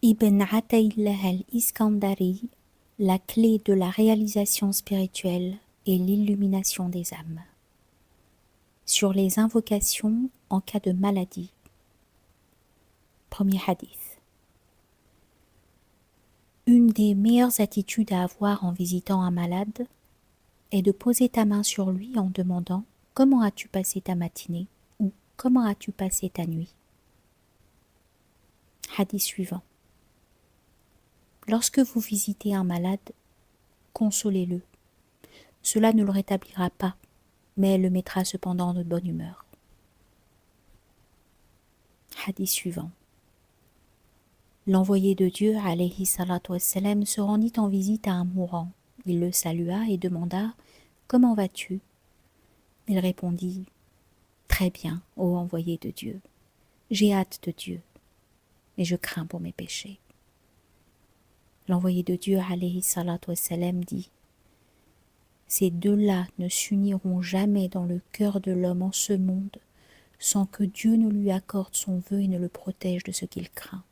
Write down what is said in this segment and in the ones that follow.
Ibn Ataillah al-Iskandari, la clé de la réalisation spirituelle et l'illumination des âmes. Sur les invocations en cas de maladie. Premier hadith. Une des meilleures attitudes à avoir en visitant un malade est de poser ta main sur lui en demandant « Comment as-tu passé ta matinée ?» ou « Comment as-tu passé ta nuit ?» Hadith suivant. Lorsque vous visitez un malade, consolez-le. Cela ne le rétablira pas, mais le mettra cependant de bonne humeur. Hadith suivant. L'envoyé de Dieu, alayhi salatu wassalam, se rendit en visite à un mourant. Il le salua et demanda « Comment vas-tu » Il répondit « Très bien, ô envoyé de Dieu. J'ai hâte de Dieu, mais je crains pour mes péchés. » L'envoyé de Dieu, alayhi salatu wassalam, dit « Ces deux-là ne s'uniront jamais dans le cœur de l'homme en ce monde sans que Dieu ne lui accorde son vœu et ne le protège de ce qu'il craint. »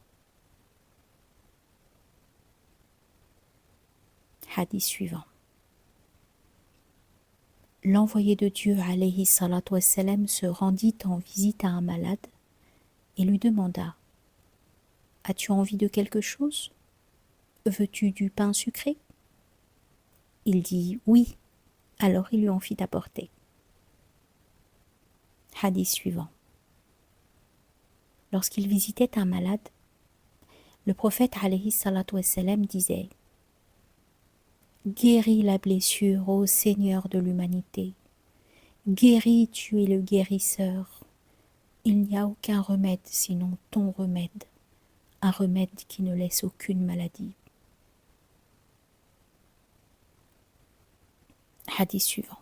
Hadith suivant. L'envoyé de Dieu, alayhi salatu wassalam, se rendit en visite à un malade et lui demanda « As-tu envie de quelque chose ? Veux-tu du pain sucré ?» Il dit « Oui », alors il lui en fit apporter. Hadith suivant. Lorsqu'il visitait un malade, le prophète alayhi salatu wassalam disait « Guéris la blessure, ô Seigneur de l'humanité. Guéris, tu es le guérisseur. Il n'y a aucun remède sinon ton remède, un remède qui ne laisse aucune maladie. » Hadith suivant.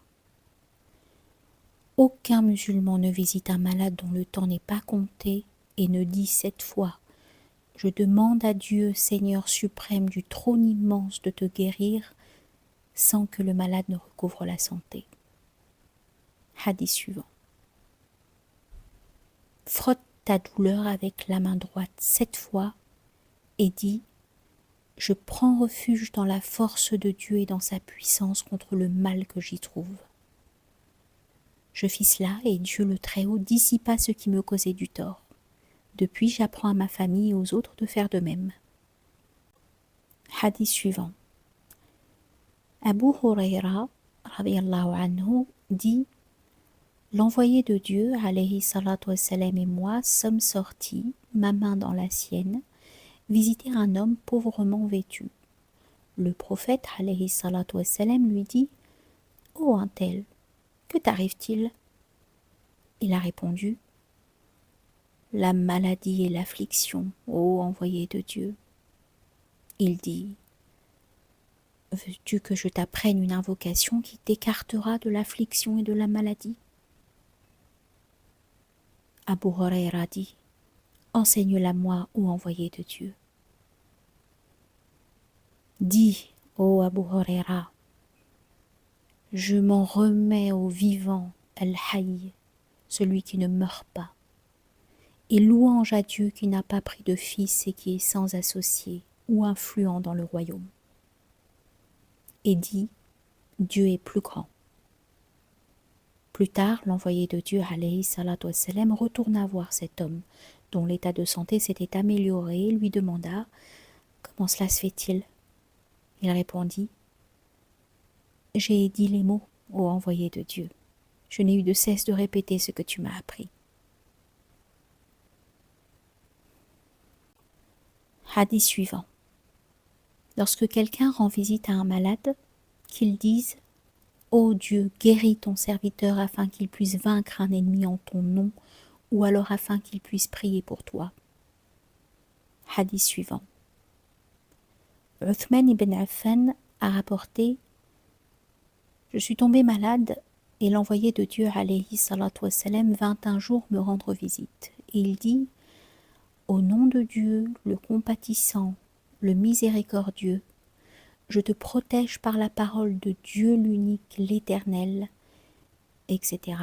Aucun musulman ne visite un malade dont le temps n'est pas compté et ne dit cette fois « Je demande à Dieu, Seigneur suprême du trône immense, de te guérir » sans que le malade ne recouvre la santé. Hadith suivant. Frotte ta douleur avec la main droite 7 fois et dis « Je prends refuge dans la force de Dieu et dans sa puissance contre le mal que j'y trouve. » Je fis cela et Dieu le Très-Haut dissipa ce qui me causait du tort. Depuis, j'apprends à ma famille et aux autres de faire de même. Hadith suivant. Abu Huraira, radiyallahu anhu, dit « L'envoyé de Dieu, alayhi salatu wassalam, et moi sommes sortis, ma main dans la sienne, visiter un homme pauvrement vêtu. Le prophète, alayhi salatu wassalam, lui dit « Ô un tel, que t'arrive-t-il » Il a répondu « La maladie et l'affliction, ô envoyé de Dieu. » Il dit « Veux-tu que je t'apprenne une invocation qui t'écartera de l'affliction et de la maladie ?» Abu Huraira dit « Enseigne-la-moi, ô envoyé de Dieu. » Dis, ô Abu Huraira, « Je m'en remets au vivant, Al-Hayy, celui qui ne meurt pas, et louange à Dieu qui n'a pas pris de fils et qui est sans associé ou influent dans le royaume. Et dit, Dieu est plus grand. » Plus tard, l'envoyé de Dieu, alayhi salatu wassalam, retourna voir cet homme, dont l'état de santé s'était amélioré, et lui demanda « Comment cela se fait-il » Il répondit « J'ai dit les mots, ô envoyé de Dieu. Je n'ai eu de cesse de répéter ce que tu m'as appris. » Hadith suivant. Lorsque quelqu'un rend visite à un malade, qu'il dise « Ô Dieu, guéris ton serviteur afin qu'il puisse vaincre un ennemi en ton nom, ou alors afin qu'il puisse prier pour toi. » Hadith suivant. Uthman ibn Affan a rapporté « Je suis tombé malade et l'envoyé de Dieu, alayhi salatu wassalam, vint un jour me rendre visite. Et il dit « Au nom de Dieu, le compatissant, le miséricordieux, je te protège par la parole de Dieu l'unique, l'Éternel, etc.,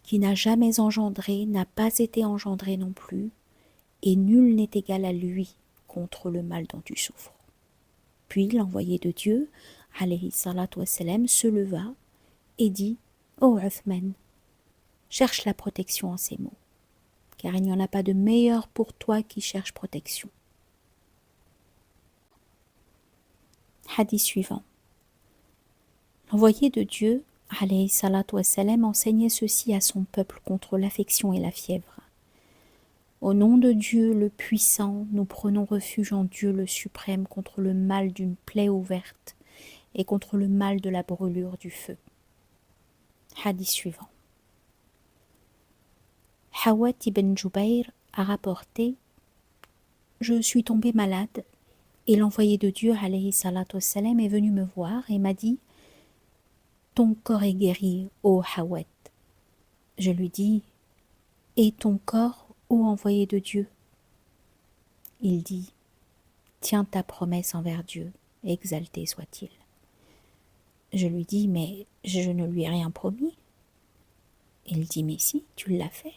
qui n'a jamais engendré, n'a pas été engendré non plus, et nul n'est égal à lui contre le mal dont tu souffres. Puis l'envoyé de Dieu, alayhi salatu wassalam, se leva et dit « Ô Uthman, cherche la protection en ces mots, car il n'y en a pas de meilleur pour toi qui cherche protection. » Hadith suivant. L'envoyé de Dieu, alayhi salatu wassalam, enseignait ceci à son peuple contre l'affection et la fièvre. Au nom de Dieu le puissant, nous prenons refuge en Dieu le suprême contre le mal d'une plaie ouverte et contre le mal de la brûlure du feu. Hadith suivant. Hawat ibn Jubayr a rapporté « Je suis tombé malade et l'envoyé de Dieu, alayhi salatu wassalam, est venu me voir et m'a dit « Ton corps est guéri, ô Hawat. » Je lui dis « Et ton corps, ô envoyé de Dieu ?» Il dit « Tiens ta promesse envers Dieu, exalté soit-il. » Je lui dis « Mais je ne lui ai rien promis. » Il dit « Mais si, tu l'as fait.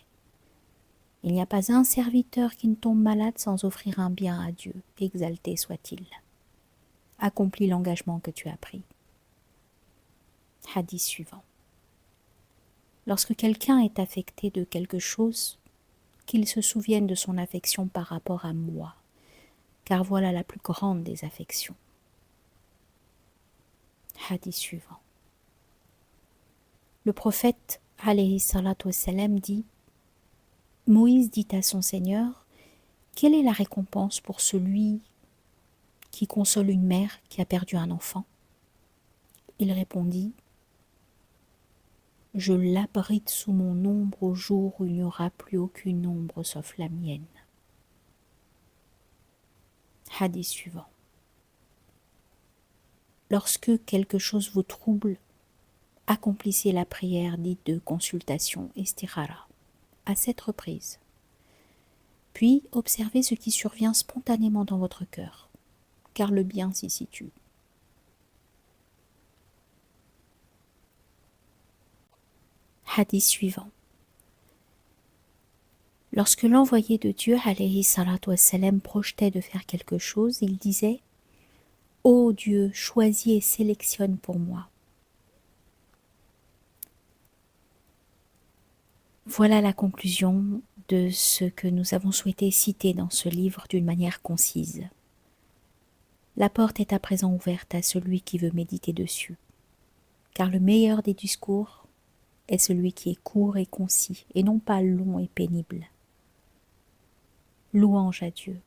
Il n'y a pas un serviteur qui ne tombe malade sans offrir un bien à Dieu, exalté soit-il. Accomplis l'engagement que tu as pris. » Hadith suivant. Lorsque quelqu'un est affecté de quelque chose, qu'il se souvienne de son affection par rapport à moi, car voilà la plus grande des affections. Hadith suivant. Le prophète, alayhi salatu wassalam, dit « Moïse dit à son Seigneur, quelle est la récompense pour celui qui console une mère qui a perdu un enfant ?» Il répondit « Je l'abrite sous mon ombre au jour où il n'y aura plus aucune ombre sauf la mienne. » Hadith suivant. Lorsque quelque chose vous trouble, accomplissez la prière dite de consultation istikhara à 7 reprises. Puis observez ce qui survient spontanément dans votre cœur, car le bien s'y situe. Hadith suivant. Lorsque l'envoyé de Dieu, alayhi salatu wassalam, projetait de faire quelque chose, il disait « Ô Dieu, choisis et sélectionne pour moi. » Voilà la conclusion de ce que nous avons souhaité citer dans ce livre d'une manière concise. La porte est à présent ouverte à celui qui veut méditer dessus, car le meilleur des discours est celui qui est court et concis, et non pas long et pénible. Louange à Dieu,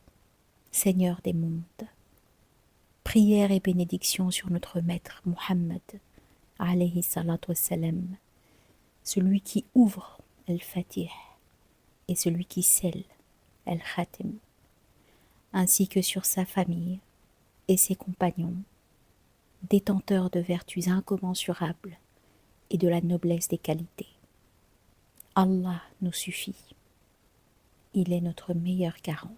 Seigneur des mondes. Prière et bénédiction sur notre maître Muhammad, alayhi salatu wassalam, celui qui ouvre Al-Fatih et celui qui scelle Al-Khatim, ainsi que sur sa famille et ses compagnons, détenteurs de vertus incommensurables et de la noblesse des qualités. Allah nous suffit. Il est notre meilleur garant.